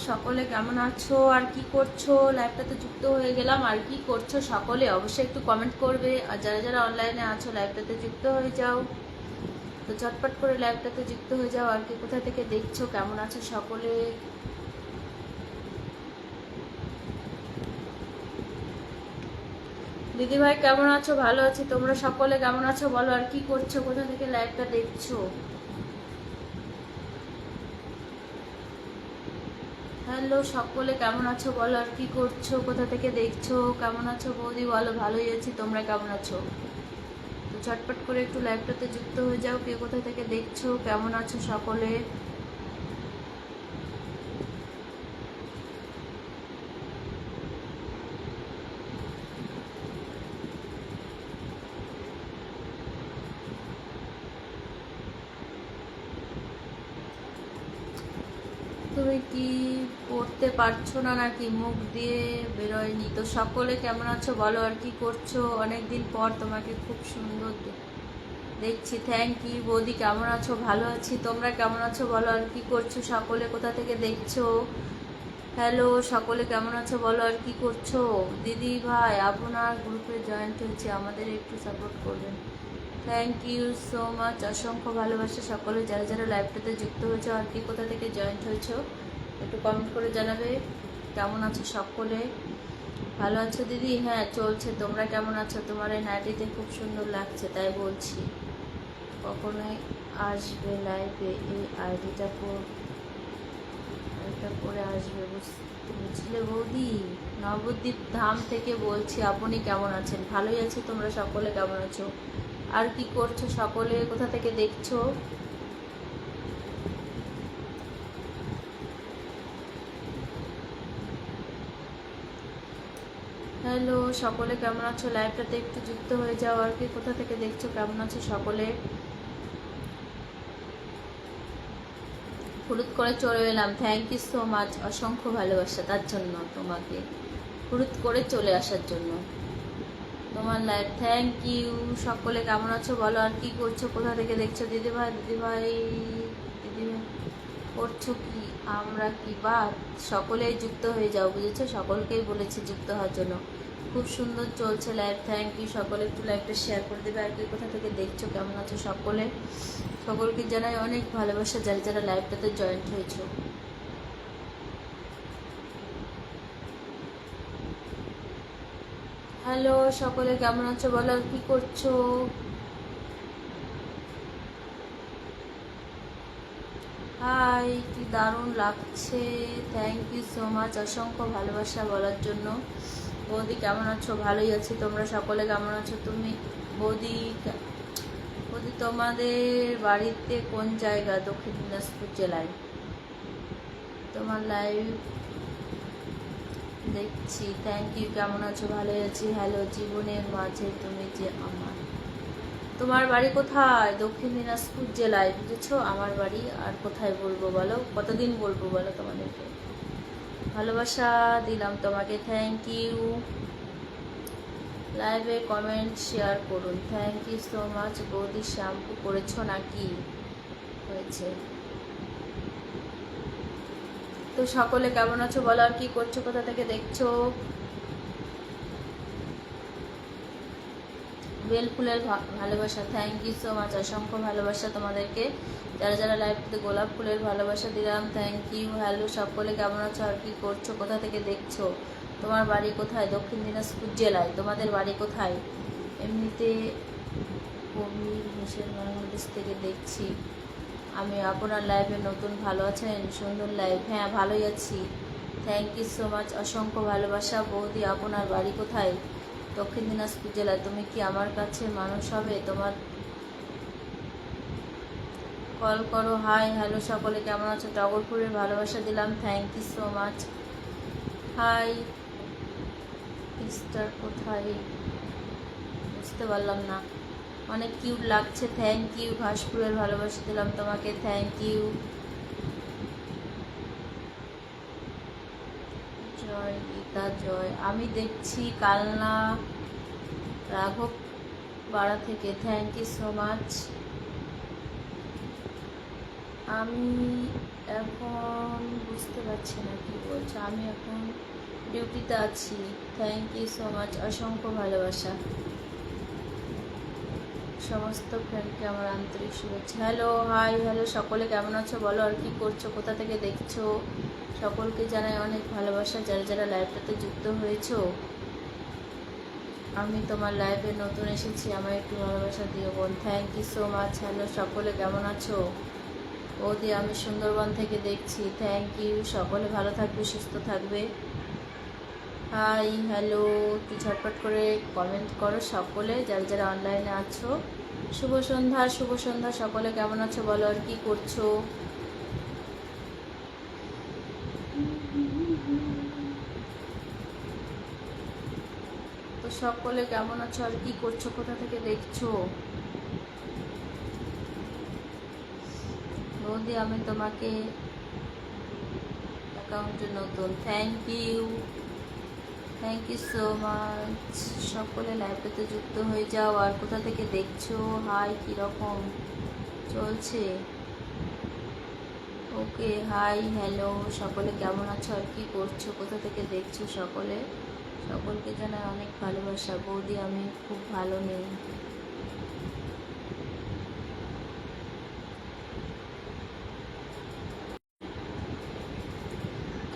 সকলে কেমন আছো আর কি করছো? লাইভটাতে যুক্ত হয়ে গেলাম। আর কি করছো সকলে অবশ্যই একটু কমেন্ট করবে। আর যারা যারা অনলাইনে আছো লাইভটাতে যুক্ত হয়ে যাও। তো চটপট করে লাইভটাতে যুক্ত হয়ে যাও। আর কি কোথা থেকে দেখছো, কেমন আছো সকলে? দিদি ভাই কেমন আছো? ভালো আছি, তোমরা সকলে কেমন আছো বলো। আর কি করছো, কোথা থেকে লাইভটা দেখছো? হ্যালো সকলে কেমন আছো বলো। আর কি করছো, কোথা থেকে দেখছো, কেমন আছো বৌদি বলো। ভালোই আছি, তোমরা কেমন আছো? তো ঝটপট করে একটু লাইভটাতে যুক্ত হয়ে যাও। কে কোথা থেকে দেখছো, কেমন আছো সকলে? তুমি কি পড়তে পারছো না নাকি, মুখ দিয়ে বেরোয়নি? তো সকলে কেমন আছো বলো। আর কি করছো? অনেকদিন পর তোমাকে খুব সুন্দর দেখছি। থ্যাংক ইউ বৌদি, কেমন আছো? ভালো আছি, তোমরা কেমন আছো বলো। আর কি করছো সকলে, কোথা থেকে দেখছো? হ্যালো সকলে কেমন আছো বলো। আর কি করছো? দিদি ভাই আপনার গ্রুপে জয়েন্ট হয়েছে, আমাদের একটু সাপোর্ট করবেন। থ্যাংক ইউ সো মাচ, অসংখ্য ভালোবাসা সকলে যারা যারা লাইভটাতে যুক্ত হয়েছে। আর কি কোথা থেকে জয়েন্ট হয়েছো একটু কমেন্ট করে জানাবে। কেমন আছো সকলে? ভালো আছো দিদি? হ্যাঁ চলছে। তোমরা কেমন আছো? তোমার এই নাইটিতে খুব সুন্দর লাগছে তাই বলছি। কখনোই আসবে লাইভে, এই আইডিটা করে আসবে, বুঝলে বৌদি? নবদ্বীপ ধাম থেকে বলছি। আপনি কেমন আছেন? ভালোই আছি, তোমরা সকলে কেমন আছো? আর কি করছো সকলে, কোথা থেকে দেখছো? হ্যালো সকলে কেমন আছো? লাইভটাতে একটু যুক্ত হয়ে যাও। আর কি কোথা থেকে দেখছো, কেমন আছো সকলে? হলুদ করে চলে এলাম, থ্যাংক ইউ সো মাচ, অসংখ্য ভালোবাসা তার জন্য, তোমাকে হলুদ করে চলে আসার জন্য তোমার লাইভ। থ্যাংক ইউ সকলে কেমন আছো বলো। আর কি করছো, কোথা থেকে দেখছো? দিদিভাই দিদিভাই দিদিভাই করছো কি? আমরা কি বা সকলেই যুক্ত হয়ে যাও, বুঝেছো? সকলকেই বলেছি যুক্ত হওয়ার জন্য। খুব সুন্দর চলছে লাইভ, থ্যাংক ইউ সকলে। একটু লাইভটা শেয়ার করে দেবে। আর কি কোথা থেকে দেখছো, কেমন আছো সকলে? সকলকে জানাই অনেক ভালোবাসা যারা যারা লাইভটাতে জয়েন্ট হয়েছো। হ্যালো সকলে কেমন আছো বলো। আর কি করছো? হাই, কি দারুণ লাগছে, থ্যাংক ইউ সো মাচ, অসংখ্য ভালোবাসা বলার জন্য। বৌদি কেমন আছো? ভালোই আছি, তোমরা সকলে কেমন আছো? তুমি বৌদি বৌদি তোমাদের বাড়িতে কোন জায়গা? দক্ষিণ দিনাজপুর জেলায়। তোমার লাইভ দেখছি, থ্যাংক ইউ, কেমন আছো? ভালোই আছি। হ্যালো, জীবনের মাঝে তুমি যে আমার। তোমার বাড়ি কোথায়? দক্ষিণ দিনাজপুর জেলায়, বুঝেছো আমার বাড়ি। আর কোথায় বলবো বলো, কতদিন বলবো বলো তোমাদেরকে? ভালোবাসা দিলাম তোমাকে, থ্যাংক ইউ। লাইভে কমেন্ট শেয়ার করুন, থ্যাংক ইউ সো মাচ। বৌদি শ্যাম্পু করেছো নাকি? হয়েছে। তো সকলে কেমন আছো বলো। আর কি করছো, কোথা থেকে দেখছো? বেল ফুলের ভালোবাসা, থ্যাংক ইউ সো মাচ, অসংখ্য ভালোবাসা তোমাদেরকে। যারা যারা লাইভটিতে গোলাপ ফুলের ভালোবাসা দিলাম, থ্যাংক ইউ। হ্যালো সকলে কেমন আছো? আর কি করছো, কোথা থেকে দেখছো? তোমার বাড়ি কোথায়? দক্ষিণ দিনাজপুর জেলায়। তোমাদের বাড়ি কোথায়? এমনিতে কবির হোসেন বাংলাদেশ থেকে দেখছি আমি। আপনার লাইভে নতুন, ভালো আছেন? সুন্দর লাইভ, হ্যাঁ ভালোই আছি, থ্যাংক ইউ সো মাচ, অসংখ্য ভালোবাসা। বৌদি আপনার বাড়ি কোথায়? দক্ষিণ দিনাজপুর জেলায়। তুমি কি আমার কাছে মানুষ হবে? তোমার কল করো। হাই, হ্যালো সকলে কেমন আছো? টগরপুরের ভালোবাসা দিলাম, thank you so much. Hi, mister কোথায় বুঝতে পারলাম না, অনেক কিউট লাগছে, থ্যাংক ইউ। ঘাসপুরের ভালোবাসা দিলাম তোমাকে, থ্যাংক ইউ। জয় গীতা জয়। আমি দেখছি কালনা রাঘব পাড়া থেকে, থ্যাংক ইউ সো মাচ। আমি এখন বুঝতে পারছি না কি বলছো। আমি এখন ডিউটিতে আছি। থ্যাংক ইউ সো মাচ, অসংখ্য ভালোবাসা। সমস্ত ফ্রেন্ডকে আমার আন্তরিক শুভেচ্ছা। হ্যালো, হাই, হ্যালো, সকলে কেমন আছো বলো, আর কি করছো, কোথা থেকে দেখছো? সকলকে জানাই অনেক ভালোবাসা, যারা যারা লাইভটাতে যুক্ত হয়েছো। আমি তোমার লাইভে নতুন এসেছি, আমার একটু ভালোবাসা দিও বোন। Thank you so much. Hello, সকলে কেমন আছো? ওদি আমি সুন্দরবন থেকে দেখছি। থ্যাংক ইউ, সকলে ভালো থাকবে, সুস্থ থাকবে। হাই, হ্যালো, একটু ঝটপট করে কমেন্ট করো সকলে, যারা যারা অনলাইনে আছো। শুভ সন্ধ্যা, শুভ সন্ধ্যা, সকলে কেমন আছো বলো, আর কি করছো? তো সকলে কেমন আছো, আর কি করছো, কোথা থেকে দেখছো? বৌদি আমি তোমাকে অ্যাকাউন্টে নতুন। Thank you, thank you so much. সকলে লাইভটাতে যুক্ত হয়ে যাও। আর কোথা থেকে দেখছো? হাই, কীরকম চলছে? ওকে, হাই, হ্যালো, সকলে কেমন আছো, আর কি করছো, কোথা থেকে দেখছো? সকলে, সকলকে জানাই অনেক ভালোবাসা। বৌদি আমি খুব ভালো নেই।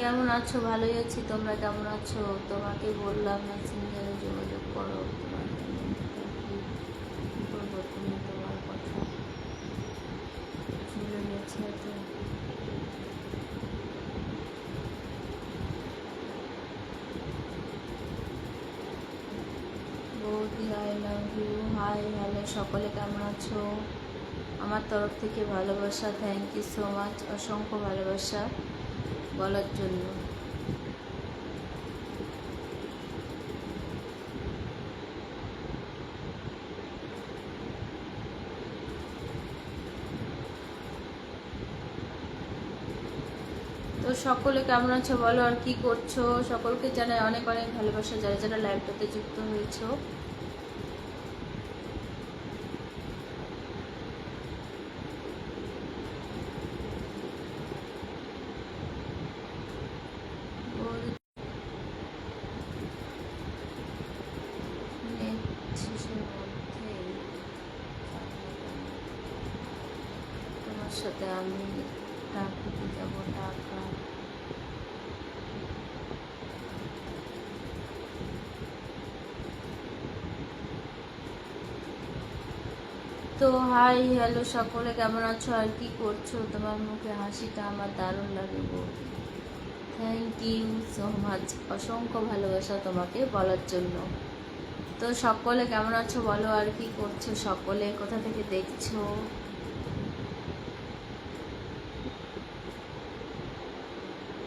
কেমন আছো? ভালোই আছি, তোমরা কেমন আছো? তোমাকে বললাম মেসেঞ্জারে যোগাযোগ করো। তোমার কি করবো, তুমি তোমার কথা শুনে নিয়েছে তো। বৌদি I love you. Hi, hello, সকলে কেমন আছো? আমার তরফ থেকে ভালোবাসা। থ্যাংক ইউ সো মাচ, অসংখ্য ভালোবাসা বলার জন্য। তো সকলে কেমন আছো বলো, আর কি করছো? সকলকে জানাই অনেক অনেক ভালোবাসা, যারা যারা লাইভটাতে যুক্ত হয়েছো। নেট শেষের মধ্যেই তোমার সাথে আমি টাকা যাবো, টাকা। তো হাই, হ্যালো, সকলে কেমন আছো, আর কি করছো? তোমার মুখে হাসিটা আমার দারুণ লাগে বৌদি। থ্যাংক ইউ সো মাচ, অসংখ্য ভালোবাসা তোমাকে বলার জন্য। তো সকলে কেমন আছো বলো, আর কি করছো, সকলে কোথা থেকে দেখছো?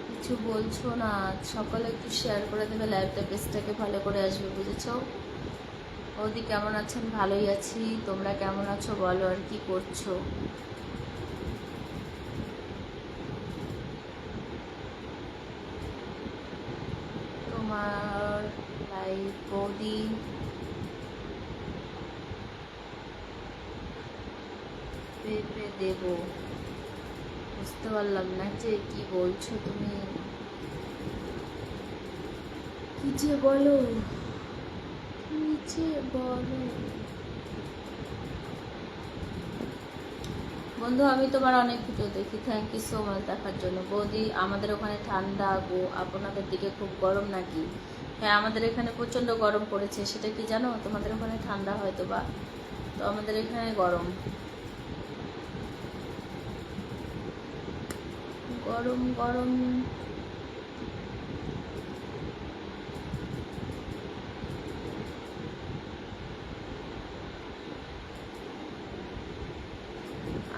কিছু বলছো না। সকলে একটু শেয়ার করে দেবে লাইভটা, পেজটাকে ফলো করে আসবে, বুঝেছো? ওদি কেমন আছেন? ভালোই আছি, তোমরা কেমন আছো বলো, আর কি করছো? তোমার লাইভ বৌদি পেপে দেবো। বুঝতে পারলাম না যে কি বলছো তুমি, কি যে বলো, কি যে বলো। বন্ধু আমি তোমার অনেক ভিডিও দেখি, থ্যাংক ইউ সো মাচ দেখার জন্য। বৌদি আমাদের ওখানে ঠান্ডা গো, আপনাদের দিকে খুব গরম নাকি? হ্যাঁ, আমাদের এখানে প্রচণ্ড গরম পড়েছে, সেটা কি জানো? তোমাদের ওখানে ঠান্ডা হয়তো বা, তো আমাদের এখানে গরম, গরম গরম।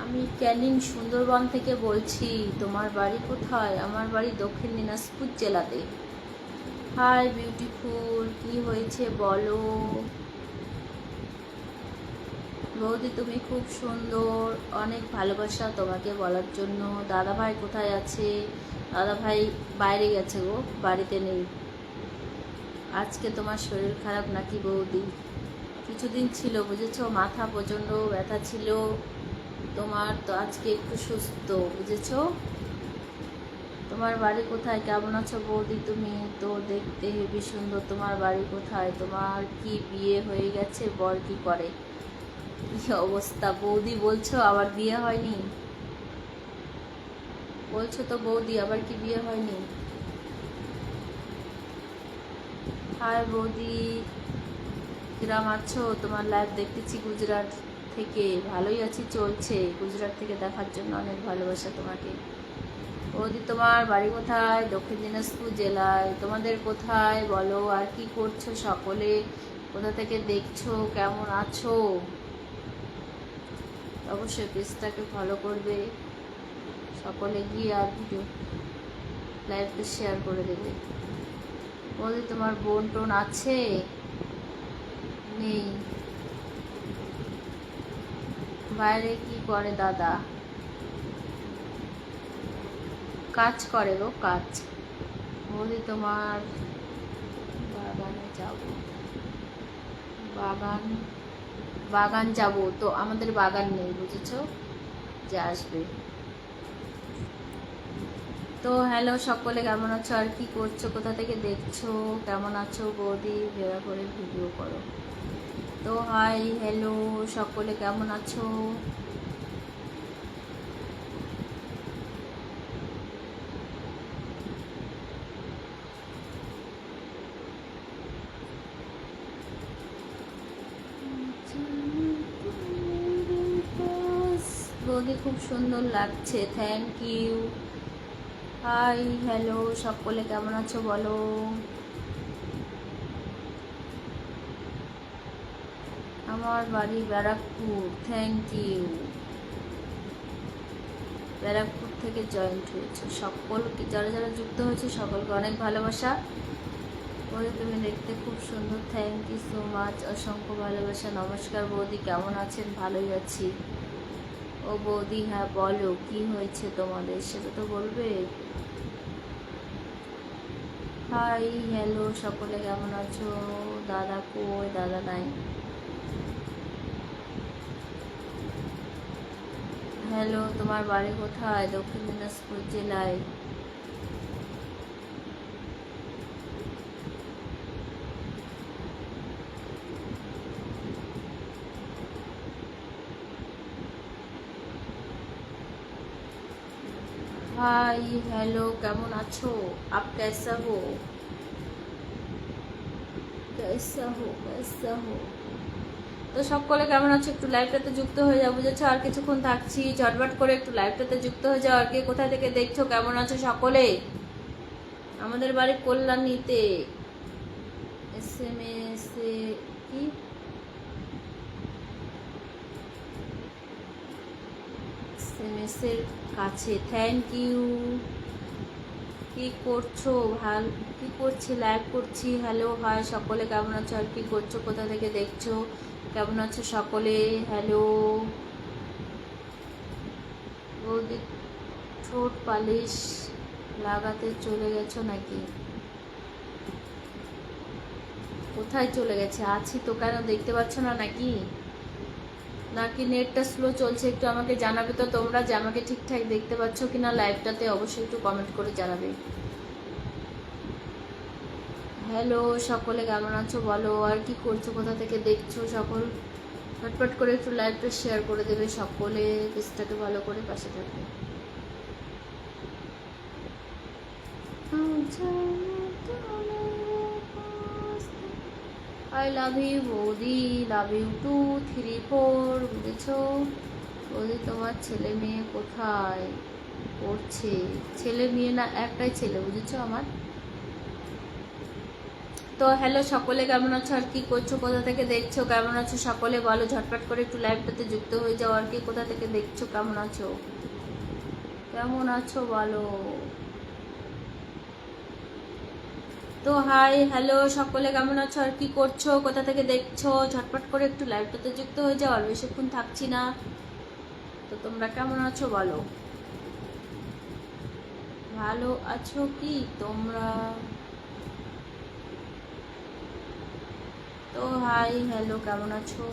আমি ক্যানিং সুন্দরবন থেকে বলছি। তোমার বাড়ি কোথায়? আমার বাড়ি দক্ষিণ দিনাজপুর জেলাতে। হাই বিউটিফুল, কি হয়েছে বলো? বৌদি তুমি খুব সুন্দর, অনেক ভালোবাসা তোমাকে বলার জন্য। দাদা ভাই কোথায় আছে? দাদা ভাই বাইরে গেছে গো, বাড়িতে নেই। আজকে তোমার শরীর খারাপ নাকি বৌদি? কিছুদিন ছিল বুঝেছো, মাথা প্রচণ্ড ব্যথা ছিল, তোমার তো আজকে একটু সুস্থ, বুঝেছো? তোমার বাড়ি কোথায়, কেমন আছো বৌদি? তুমি তো দেখতে হেবি সুন্দর। তোমার বাড়ি কোথায়? তোমার কি বিয়ে হয়ে গেছে? বর কি করে? কি অবস্থা বৌদি বলছো আবার বিয়ে হয়নি? বলছো তো বৌদি আবার কি বিয়ে হয়নি? হাই বৌদি, কিরাম আছো? তোমার লাইভ দেখতেছি গুজরাট থেকে। ভালোই আছি, চলছে। গুজরাট থেকে দেখার জন্য অনেক ভালোবাসা তোমাকে। বৌদি তোমার বাড়ি কোথায়? দক্ষিণ দিনাজপুর জেলায়। তোমাদের কোথায় বলো? আর কি করছো সকলে? কোথা থেকে দেখছো? কেমন আছো? অবশ্যই পেজটাকে ফলো করবে সকলে গিয়ে, আর ভিডিও লাইভটা শেয়ার করে দেবে। বৌদি তোমার বোন টোন আছে? নেই। বাইরে কি করে দাদা? কাজ করে গো, কাজ। বৌদি তোমার বাগানে যাব, বাগান বাগান যাব তো আমাদের বাগান নেই, বুঝেছো? যে আসবে। তো হ্যালো সকলে, কেমন আছো? আর কি করছো? কোথা থেকে দেখছো? কেমন আছো বৌদি? দয়া করে ভিডিও করো। তো হাই হ্যালো সকলে, কেমন আছো? বৌদি খুব সুন্দর লাগছে, থ্যাংক ইউ। হাই হ্যালো সকলে, কেমন আছো বলো? আমার বাড়ি ব্যারাকপুর, থ্যাংক ইউ। ব্যারাকপুর থেকে জয়েন্ট হয়েছে সকলকে, যারা যারা যুক্ত হয়েছে সকলকে অনেক ভালোবাসা। বৌদি তুমি দেখতে খুব সুন্দর, থ্যাংক ইউ সো মাচ, অসংখ্য ভালোবাসা। নমস্কার বৌদি, কেমন আছেন? ভালোই আছি। ও বৌদি হ্যাঁ বলো, কি হয়েছে তোমাদের সেটা তো বলবে। হাই হ্যালো সকলে, কেমন আছো? দাদা কই? দাদা নাই। হ্যালো, তোমার বাড়ি কোথায়? দক্ষিণ দিনাজপুর জেলায়। हाय हेलो, কেমন আছো? आप कैसा हो? कैसा हो? कैसा हो? তো সকলে কেমন আছো? একটু লাইভটাতে যুক্ত হয়ে যাও, বুঝেছো? আর কিছুক্ষণ থাকছি, ঝটপট করে একটু লাইভটাতে যুক্ত হয়ে যাও। আর কে কোথা থেকে দেখছো? কেমন আছো সকলে? আমাদের বাড়ি কল্যাণীতে। SMS কি SMS এর কাছে, থ্যাংক ইউ। কি করছো? কি করছি? লাইভ করছি। হ্যালো হাই সকলে, কেমন আছো? আর কি করছো? কোথা থেকে দেখছো? কেমন আছো সকলে? হ্যালো বৌদি, ঠোঁট পালিশ লাগাতে চলে গেছো নাকি? কোথায় চলে গেছে? আছি তো, কেন দেখতে পাচ্ছ না নাকি? নাকি নেটটা স্লো চলছে? একটু আমাকে জানাবে তো তোমরা যে আমাকে ঠিকঠাক দেখতে পাচ্ছ কিনা লাইভটাতে, অবশ্যই একটু কমেন্ট করে জানাবে। হ্যালো সকলে, কেমন আছো বলো? আর কি করছো? কোথা থেকে দেখছো সকল? ফটফট করে একটু লাইভটা শেয়ার করে দেবে সকলে, পেজটাকে ভালো করে পাশে থাকবে। আই লাভ ইউ বৌদি, লাভ ইউ 2 3 4, বুঝেছো? বৌদি তোমার ছেলে মেয়ে কোথায় পড়ছে? ছেলে মেয়ে না, একটাই ছেলে, বুঝেছো আমার। তো হ্যালো সকলে, কেমন আছো? আর কি করছো? কোথা থেকে দেখছো? কেমন আছো সকলে বলো? ঝটপট করে একটু লাইভটাতে যুক্ত হয়ে যাও। আর কি কোথা থেকে দেখছো? কেমন আছো? কেমন আছো বলো? তো হাই হ্যালো সকলে, কেমন আছো? আর কি করছো? কোথা থেকে দেখছো? ঝটপট করে একটু লাইভটাতে যুক্ত হয়ে যাও। আর বেশিক্ষণ থাকছি না। তো তোমরা কেমন আছো বলো? ভালো আছো কি তোমরা? তো হাই হ্যালো, কেমন আছো?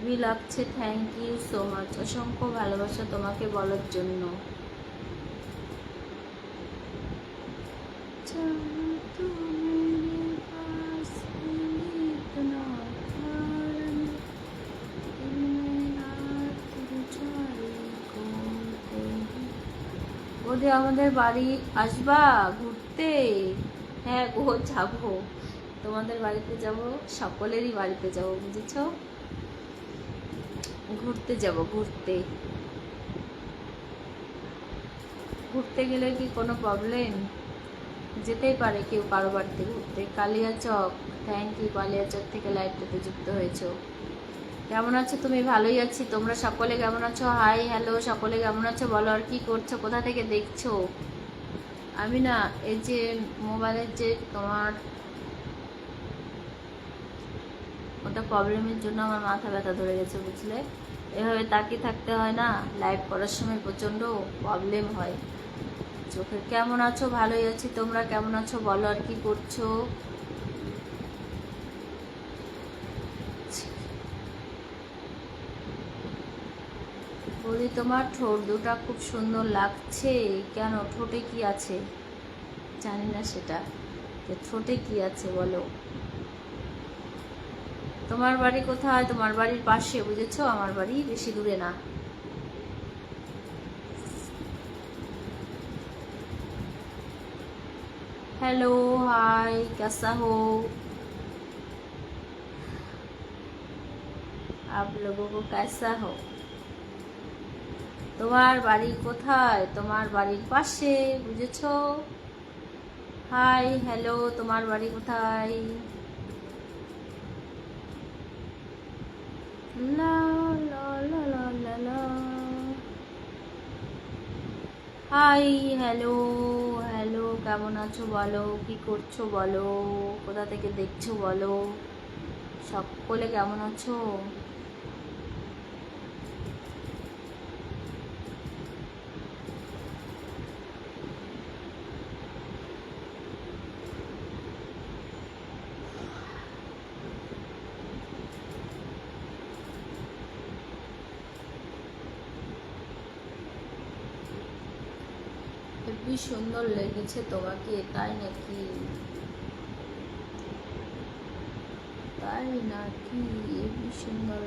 হেভি লাগছে, থ্যাংক ইউ সো মাচ, অসংখ্য ভালোবাসা তোমাকে বলার জন্য। বৌদি আমাদের বাড়ি আসবা ঘুরতে? হ্যাঁ গো যাবো, তোমাদের বাড়িতে যাব, সকলেরই বাড়িতে যাব, বুঝেছ? ঘুরতে যাব, ঘুরতে। ঘুরতে গেলে কি কোনো প্রবলেম? যেতেই পারে কেউ কারো বাড়িতে ঘুরতে। কালিয়াচক, থ্যাংক ইউ, কালিয়াচক থেকে লাইভটাতে যুক্ত হয়েছো। কেমন আছো তুমি? ভালোই আছি, তোমরা সকলে কেমন আছো? হাই হ্যালো, সকলে কেমন আছো বলো। আর কি করছো, কোথা থেকে দেখছো? আমি না এই যে মোবাইলের যে তোমার ওটা প্রবলেমের জন্য আমার মাথা ব্যথা ধরে গেছে, বুঝলে? এভাবে তাকিয়ে থাকতে হয় না, লাইভ করার সময় প্রচণ্ড প্রবলেম হয় চোখের। কেমন আছো? ভালোই আছি, তোমরা কেমন আছো বলো। আর কি করছো? বলি তোমার ঠোঁট দুটা খুব সুন্দর লাগছে। কেন, ঠোঁটে কি আছে? জানি না সেটা, ঠোঁটে কি আছে বলো। তোমার বাড়ি কোথায়? তোমার বাড়ির পাশে, বুঝেছো? আমার বাড়ি বেশি দূরে না। हेलो हाय, कैसा हो आप लोगों को, कैसा हो? তোমার বাড়ি কোথায়? তোমার বাড়ির পাশে, বুঝেছো? হাই হ্যালো, তোমার বাড়ি কোথায়? লা লা লা লা লা লা। হাই হ্যালো হ্যালো, কেমন আছো বলো, কি করছো বলো, কোথা থেকে দেখছো বলো, সকলে কেমন আছো? হেবি সুন্দর লেগেছে তোমাকে, তাই নাকি? তাই নাকি? হেবি সুন্দর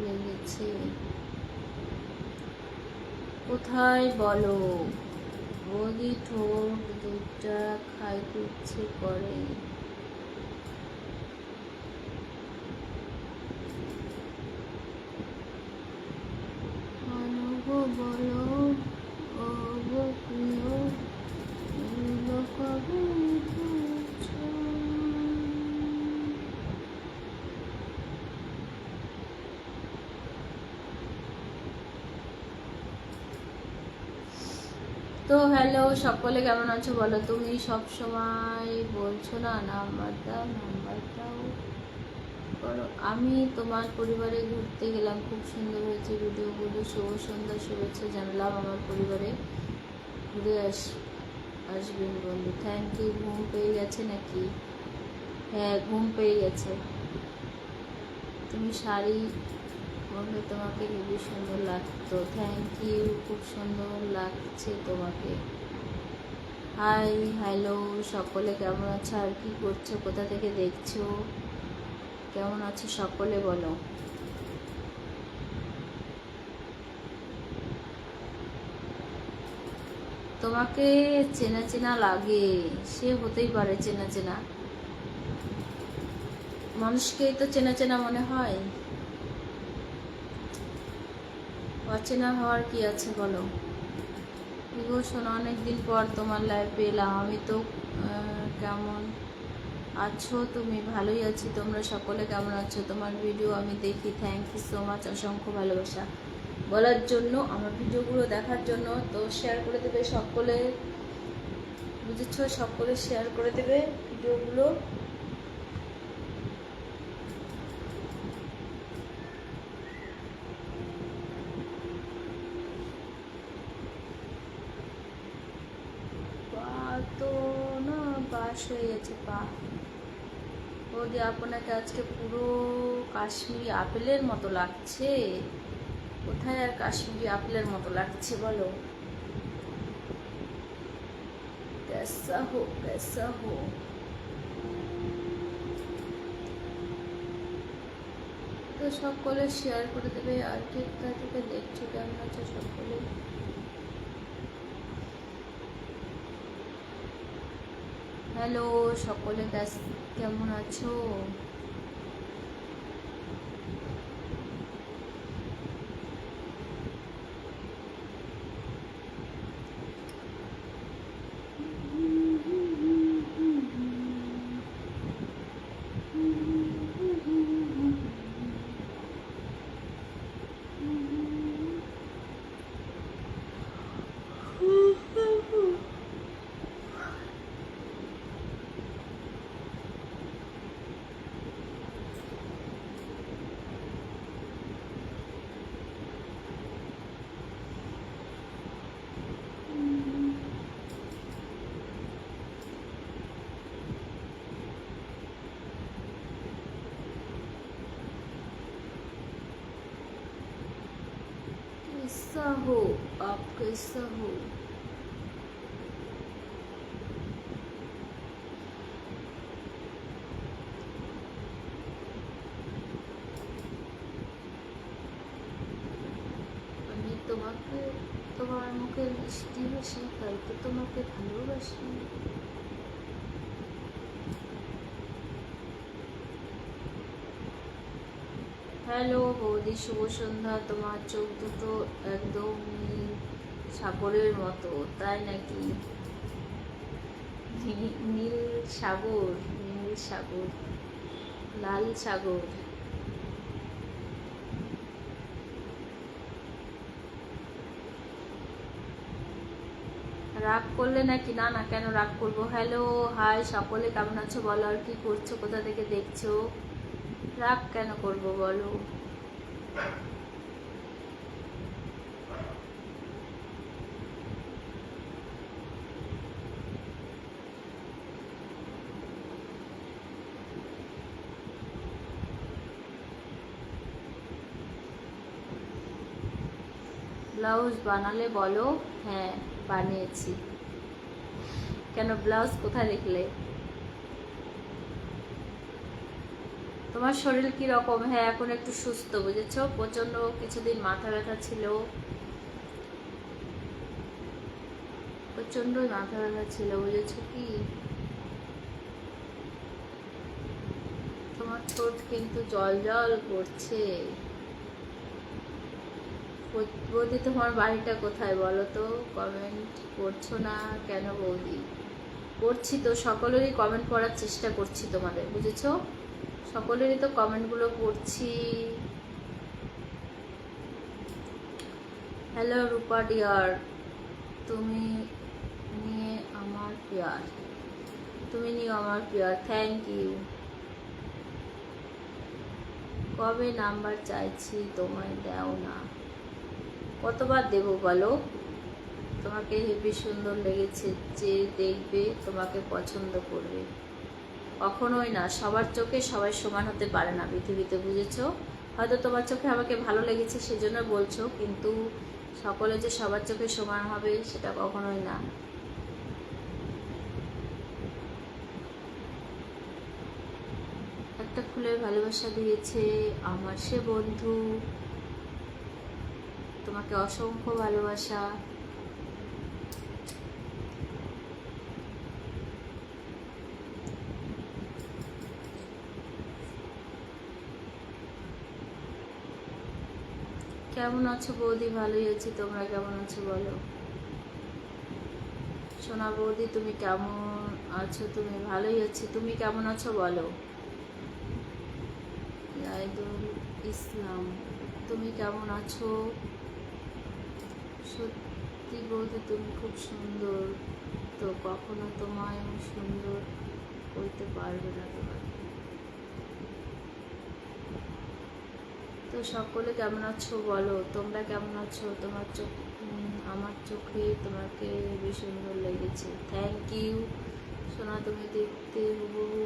লেগেছে কোথায় বলো? বৌদি ঠোঁট দুটা খাইতে ইচ্ছে করে। বলো ও গো প্রিয়, কবে বুঝছো? তো হ্যালো, সকলে কেমন আছো বলো। তুমি সব সময় বলছো না নাম্বার দাও, নাম্বার দাও করো। আমি তোমার পরিবারে ঘুরতে গেলাম, খুব সুন্দর হয়েছে ভিডিওগুলো। শুভ সন্ধ্যা, শুভেচ্ছা জানালাম। আমার পরিবারে ঘুরে আসবেন বন্ধু। Thank you. ঘুম পেয়ে গেছে নাকি? হ্যাঁ ঘুম পেয়ে গেছে। তুমি শাড়ি পরলে তোমাকে খুবই সুন্দর লাগতো। থ্যাংক ইউ, খুব সুন্দর লাগছে তোমাকে। হাই হ্যালো, সকলে কেমন আছো? আর কি করছো? কোথা থেকে দেখছো? কেমন আছো সকলে বলো। তোমাকে চেনা চেনা লাগে, সে হতেই পারে চেনা চেনা, মানুষকেই তো চেনা চেনা মনে হয়, অচেনা হওয়ার কি আছে বলো। গো শোনো, অনেকদিন পর তোমার লাইভে এলাম আমি তো। কেমন আছো তুমি? ভালোই আছি, তোমরা সকলে কেমন আছো? তোমার ভিডিও আমি দেখি, থ্যাংক ইউ সো মাচ, অসংখ্য ভালোবাসা বলার জন্য, আমার ভিডিওগুলো দেখার জন্য। তো শেয়ার করে দেবে সকলে, বুঝেছো? সকলে শেয়ার করে দেবে ভিডিওগুলো। পা তো না বাস হয়ে গেছে, পা বৌদি আপনাকে আজকে পুরো কাশ্মীরি আপেলের মতো লাগছে। কোথায় আর কাশ্মীরি আপেলের মতো লাগছে বলো? कैसा हो कैसा हो। তো সকলে শেয়ার করে দেবে। আর কে কোথা থেকে দেখছো, কেমন আছো সকলে? হ্যালো সকলে, কেমন আছো? कैसा हो आप, कैसा हो? আমি তোমাকে, তোমার মুখের মিষ্টি হাসি, তাই তো তোমাকে ভালোবাসি। হ্যালো বৌদি, শুভ সন্ধ্যা। তোমার চোখ দুটো একদম নীল সাগরের মতো, তাই নাকি? নীল সাগর, নীল সাগর, লাল সাগর। রাগ করলে নাকি? না না, কেন রাগ করবো? হ্যালো হাই সকলে, কেমন আছো বলো? আর কি করছো, কোথা থেকে দেখছো? রাগ কেন করবো বলো? ব্লাউজ বানালে বলো? হ্যাঁ বানিয়েছি। কেন, ব্লাউজ কোথায় দেখলে? তোমার শরীর কি রকম? হ্যাঁ এখন একটু সুস্থ, বুঝেছো? প্রচন্ড কিছুদিন মাথা ব্যথা ছিল, প্রচন্ড মাথা ব্যথা ছিল, বুঝেছো কি? তোমার ঠোঁট কিন্তু জল জল করছে। বৌদি তোমার বাড়িটা কোথায় বলো তো? কমেন্ট করছো না কেন বৌদি? করছি তো, সকলেরই কমেন্ট পড়ার চেষ্টা করছি তোমাদের, বুঝেছো? সকলেরই তো কমেন্টগুলো পড়ছি। হ্যালো রূপা ডিয়ার, তুমি নিয়ে আমার প্যার, তুমি নিও আমার প্যার, থ্যাংক ইউ। কবে নাম্বার চাইছি তোমায় দাও না? কতবার দেবো বলো? তোমাকে হেবি সুন্দর লেগেছে, যে দেখবে তোমাকে পছন্দ করবে। কখনোই না, সবার চোখে সবাই সমান হতে পারে না পৃথিবীতে, বুঝেছো? হয়তো তোমার চোখে আমাকে ভালো লেগেছে সেজন্য বলছো, কিন্তু সকলে যে সবার চোখে সমান হবে সেটা কখনোই না। একটা ফুলের ভালোবাসা দিয়েছে আমার সে বন্ধু, তোমাকে অসংখ্য ভালোবাসা। কেমন আছো বৌদি? ভালোই আছি, তোমরা কেমন আছো বলো? সোনা বৌদি তুমি কেমন আছো? তুমি? ভালোই আছি, তুমি কেমন আছো বলো? জাহিদুল ইসলাম, তুমি কেমন আছো? সত্যি বৌদি তুমি খুব সুন্দর, তো কখনো তোমায় সুন্দর করতে পারবে না তোমাকে। তো সকলে কেমন আছো বলো? তোমরা কেমন আছো? তোমার চোখ, আমার চোখে তোমাকে হেবি সুন্দর লেগেছে, থ্যাংক ইউ সোনা তুমি দেখতে হুবহু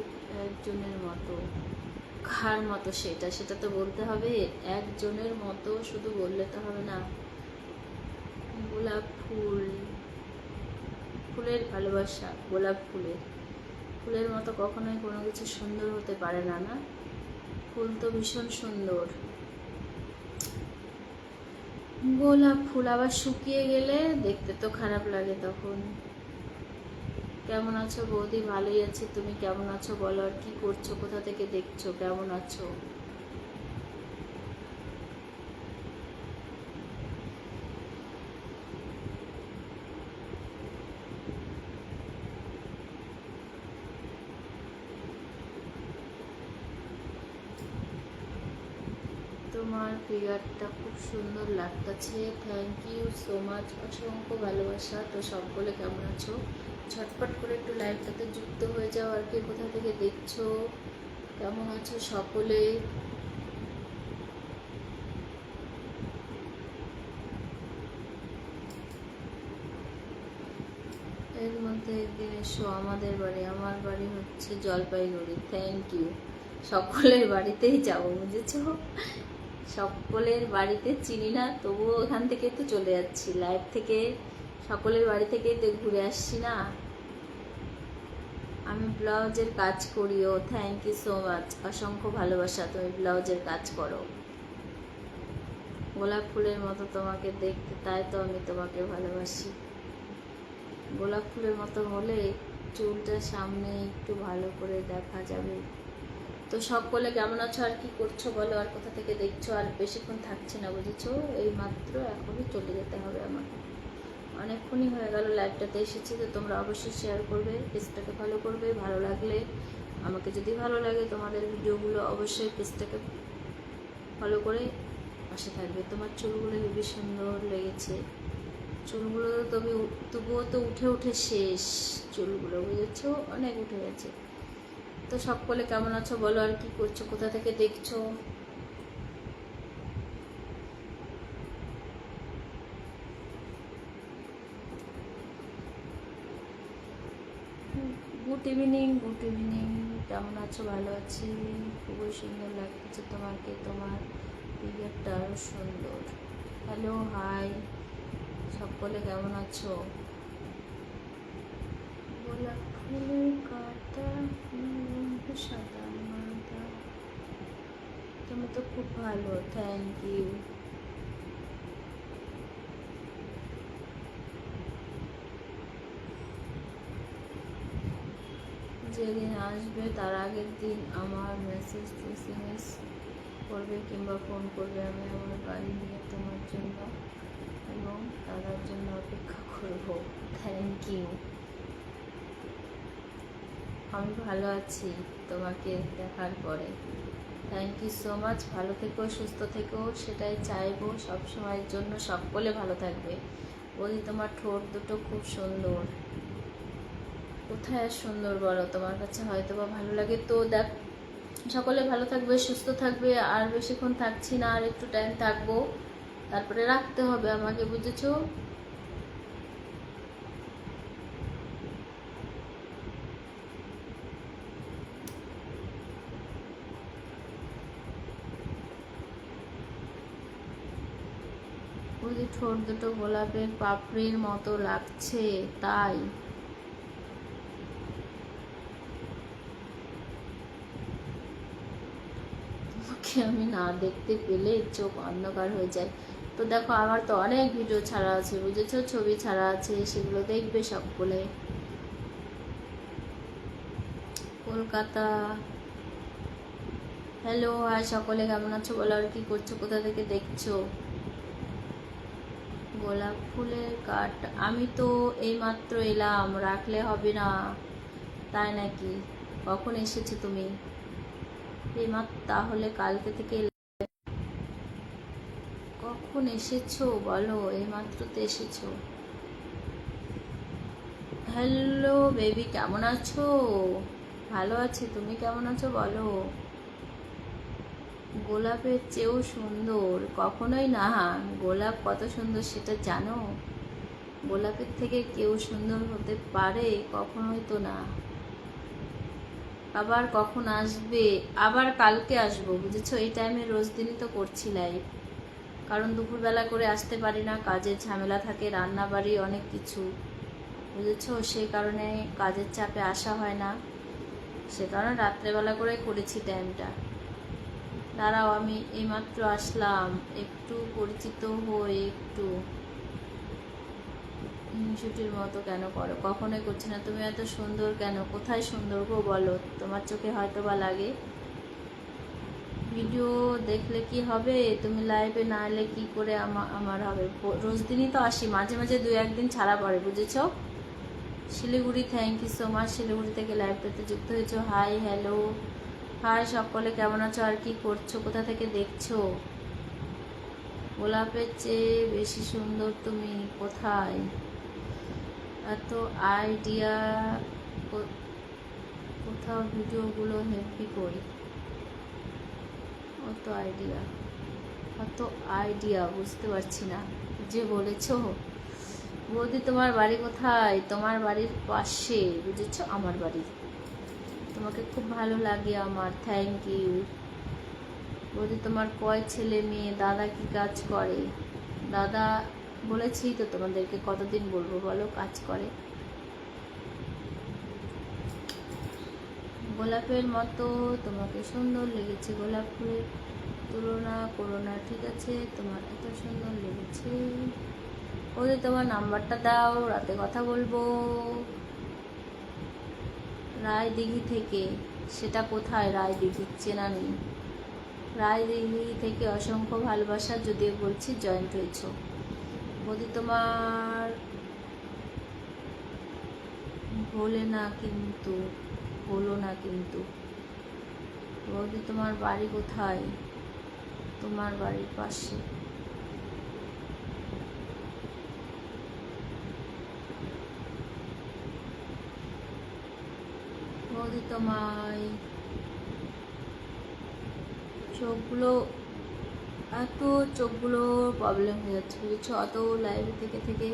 একজনের মতো। কার মতো? সেটা সেটা তো বলতে হবে। একজনের মতো শুধু বললে তো হবে না। গোলাপ ফুল, ফুলের ভালোবাসা, গোলাপ ফুলের ফুলের মতো কখনোই কোনো কিছু সুন্দর হতে পারে না। না, ফুল তো ভীষণ সুন্দর। গোলাপ ফুল আবার শুকিয়ে গেলে দেখতে তো খারাপ লাগে তখন। কেমন আছো বৌদি? ভালোই আছি, তুমি কেমন আছো বলো? আর কি করছো? কোথা থেকে দেখছো? কেমন আছো? তোমার ফিগারটা খুব সুন্দর লাগতেছে, থ্যাংক ইউ সো মাচ, অসংখ্য ভালোবাসা। তো সকলে কেমন আছো? ঝটপট করে একটু লাইভটাতে যুক্ত হয়ে যাও। আর কে কোথা থেকে দেখছো? কেমন আছো সকলে? এর মধ্যে একদিন এসো আমাদের বাড়ি। আমার বাড়ি হচ্ছে জলপাইগুড়ি। Thank you. সকলের বাড়িতেই যাবো, বুঝেছো? সকলের বাড়িতে চিনি না, তবুও ওখান থেকে তো চলে যাচ্ছি লাইভ থেকে। সকলের বাড়ি থেকেই তো ঘুরে আসছি না। আমি ব্লাউজের কাজ করিও, থ্যাংক ইউ সো মাচ, অসংখ্য ভালোবাসা। তুমি ব্লাউজের কাজ করো। গোলাপ ফুলের মতো তোমাকে দেখতে, তাই তো আমি তোমাকে ভালোবাসি। গোলাপ ফুলের মতো হলে চুলটা সামনে একটু ভালো করে দেখা যাবে। তো সকলে কেমন আছো? আর কি করছো বলো? আর কোথা থেকে দেখছো? আর বেশিক্ষণ থাকছি না, বুঝেছো? এই মাত্র এখনই চলে যেতে হবে আমাকে। অনেকক্ষণই হয়ে গেল লাইভটাতে এসেছি। তো তোমরা অবশ্যই শেয়ার করবে, পেজটাকে ফলো করবে। ভালো লাগলে, আমাকে যদি ভালো লাগে তোমাদের ভিডিওগুলো, অবশ্যই পেজটাকে ফলো করে পাশে থাকবে। তোমার চুলগুলো খুবই সুন্দর লেগেছে। চুলগুলো তবুও তো উঠে উঠে শেষ চুলগুলো, বুঝেছো? অনেক উঠে গেছে। তো সকলে কেমন আছো বলো? আর কি করছো? কোথা থেকে দেখছো? Good evening, good evening. কেমন আছো? ভালো আছি। খুবই সুন্দর লাগছে তোমাকে, তোমার ফিগারটা আরও সুন্দর। হ্যালো, হাই, সকলে কেমন আছো? গোলাপ ফুলের কাটা, সাদা মাটা, তুমি তো খুব ভালো, থ্যাংক ইউ। যেদিন আসবে তার আগের দিন আমার মেসেজ এসএমএস করবে কিংবা ফোন করবে। আমি আমার গাড়ি নিয়ে তোমার জন্য এবং দাদার জন্য অপেক্ষা করব। Thank you. আমি ভালো আছি তোমাকে দেখার পরে। Thank you so much. ভালো থেকো, সুস্থ থেকো, সেটাই চাইবো সব সময়ের জন্য। সকলে ভালো থাকবে। বলি তোমার ঠোঁট দুটো খুব সুন্দর। কোথায় আর সুন্দর বলো? তোমার কাছে হয়তো বা ভালো লাগে। তো দেখ, সকলে ভালো থাকবে, সুস্থ থাকবে। আর বেশিক্ষণ থাকছি না, আর একটু টাইম থাকবো, তারপরে রাখতে হবে আমাকে, বুঝেছো? ওই ঠোঁট দুটো গোলাপের পাপড়ির মতো লাগছে, তাই তোমাকে আমি না দেখতে পেলে চোখ অন্ধকার হয়ে যায়। তো দেখো, আমার তো অনেক ভিডিও ছাড়া আছে, বুঝেছো? ছবি ছাড়া আছে, সেগুলো দেখবে সকলে। কলকাতা, হ্যালো, আর সকলে কেমন আছো বলো? আর কি করছো? কোথা থেকে দেখছো? গোলাপ ফুলের কাঠ, আমি তো এইমাত্র এলাম, রাখলে হবে না? তাই নাকি? কখন এসেছো তুমি? এইমাত্র? তাহলে কালকে থেকে কখন এসেছো বলো? এইমাত্র তো এসেছো। হ্যালো বেবি, কেমন আছো? ভালো আছি, তুমি কেমন আছো বলো? গোলাপের চেয়েও সুন্দর? কখনোই না। গোলাপ কত সুন্দর সেটা জানো? গোলাপের থেকে কেউ সুন্দর হতে পারে? কখনোই তো না। আবার কখন আসবে? আবার কালকে আসবো, বুঝেছো? এই টাইমে রোজ দিনই তো করছি লাইভ, কারণ দুপুরবেলা করে আসতে পারি না, কাজের ঝামেলা থাকে, রান্না বাড়ি অনেক কিছু, বুঝেছো? সেই কারণে কাজের চাপে আসা হয় না, সে কারণে রাত্রেবেলা করে করেছি টাইমটা। দাঁড়াও, আমি এইমাত্র আসলাম, একটু পরিচিত হয়ে একটু। হিংসুটির মতো কেন করো? কখনোই করছি না। তুমি এত সুন্দর কেন? কোথায় সুন্দর গো বলো? তোমার চোখে হয়তো বা লাগে। ভিডিও দেখলে কি হবে? তুমি লাইভে না এলে কি করে আমার হবে? রোজ দিনই তো আসি, মাঝে মাঝে 2-1 দিন ছাড়া পড়ে, বুঝেছো? Siliguri, thank you so much, Siliguri থেকে লাইভটাতে যুক্ত হয়েছো। হাই, হ্যালো, হাই সকলে, কেমন আছো আর কি করছো? কোথা থেকে দেখছো? গোলাপের চেয়ে বেশি সুন্দর তুমি। কোথায় এত আইডিয়া? কোথাও ভিডিওগুলো হেভি করি। অত আইডিয়া বুঝতে পারছি না যে বলেছো। বৌদি তোমার বাড়ি কোথায়? তোমার বাড়ির পাশে, বুঝেছো? আমার বাড়ি। তোমাকে খুব ভালো লাগে আমার, থ্যাংক ইউ। বৌদি তোমার কয় ছেলে মেয়ে? দাদা কি কাজ করে? দাদা বলেছি তো তোমাদেরকে, কতদিন বলবো বলো, কাজ করে। গোলাপের মতো তোমাকে সুন্দর লেগেছে, গোলাপ ফুলের তুলনা করো না, ঠিক আছে? তোমার এত সুন্দর লেগেছে। ওদের তোমার নাম্বারটা দাও, রাতে কথা বলবো। রায়দিঘি থেকে। সেটা কোথায় রায়দিঘি? চেনা নেই। রায়দিঘি থেকে অসংখ্য ভালোবাসা, যদিও বলছি জয়েন্ট হয়েছ। বৌদি তোমার বলো না কিন্তু। বৌদি তোমার বাড়ি কোথায়? তোমার বাড়ির পাশে। বৌদি তোমায় চোখগুলো প্রবলেম হয়ে যাচ্ছে, বুঝেছো? অত লাইভে থেকে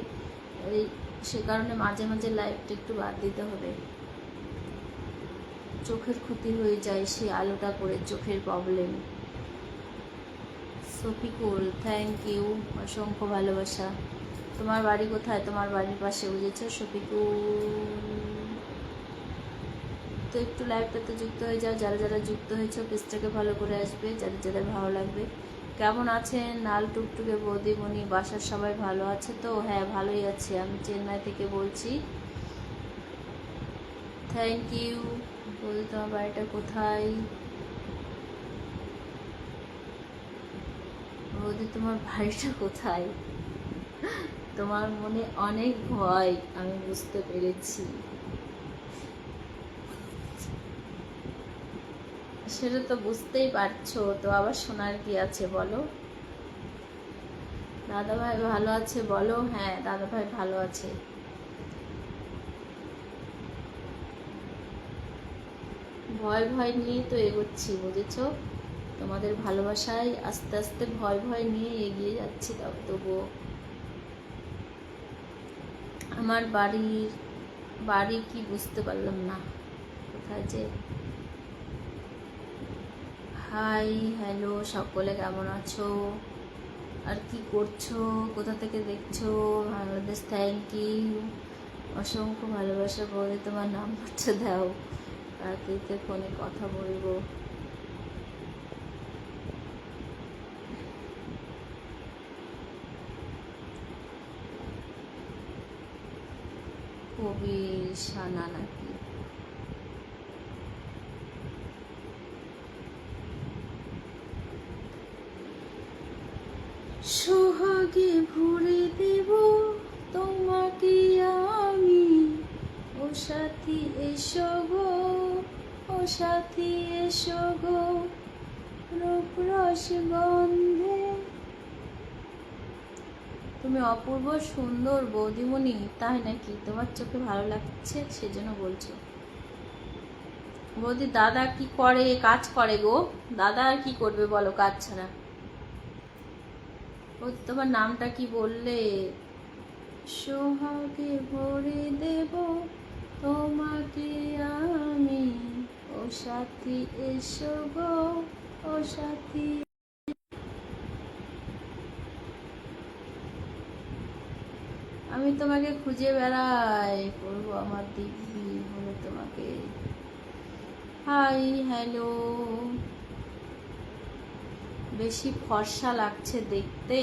এই সে কারণে মাঝে মাঝে লাইভটা একটু বাদ দিতে হবে। চোখের ক্ষতি হয়ে যায় সে আলোটা করে, চোখের প্রবলেম। সফিকুল, থ্যাংক ইউ, অসংখ্য ভালোবাসা। তোমার বাড়ি কোথায়? তোমার বাড়ির পাশে, বুঝেছো শফিকুল? তো একটু লাইভটাতে যুক্ত হয়ে যাও, যারা যারা যুক্ত হয়েছে পেজটাকে ভালো করে আসবে, যাদের যাদের ভালো লাগবে। কেমন আছেন লাল টুকটুকে বৌদিমণি? বাসার সবাই ভালো আছে তো? হ্যাঁ, ভালোই আছে। আমি চেন্নাই থেকে বলছি, থ্যাংক ইউ। বৌদি তোমার বাড়িটা কোথায়? বৌদি তোমার বাড়িটা কোথায়? তোমার মনে অনেক ভয়, আমি বুঝতে পেরেছি। সেটা তো বুঝতেই পারছো, তো আবার শোনার কি আছে বলো? দাদা ভাই ভালো আছে বলো? হ্যাঁ, দাদা ভাই ভালো আছে। ভয় নিয়ে তো এগোচ্ছি, বুঝেছো? তোমাদের ভালোবাসায় আস্তে আস্তে ভয় নিয়ে এগিয়ে যাচ্ছি। তবুও আমার বাড়ি কি বুঝতে পারলাম না, কোথায় যে। হাই, হ্যালো সকলে, কেমন আছো আর কি করছো? কোথা থেকে দেখছো? বাংলাদেশ, থ্যাংক ইউ, অসংখ্য ভালোবাসা। বলে তোমার নাম্বারটা দাও, রাতে ফোনে কথা বলবো। কবির সানা নাকি? সোহাগে ভরে দেব তোমাকে আমি, ও সাথী এসো গো, ও সাথী এসো গো, রূপ রস গন্ধে। তুমি অপূর্ব সুন্দর বৌদিমণি, তাই নাকি? তোমার চোখে ভালো লাগছে সেজন্য বলছো। বৌদি দাদা কি করে? কাজ করে গো। দাদা আর কি করবে বলো, কাজ ছাড়া? ও, তোমার নামটা কি বললে? সোহাগে ভরে দেব তোমাকে আমি, ও সাথী এসো গো ও সাথী। আমি তোমাকে খুঁজে বেড়াই, করবো আমার দিব্যি বলে তোমাকে। হাই হ্যালো, বেশি ফর্সা লাগছে দেখতে।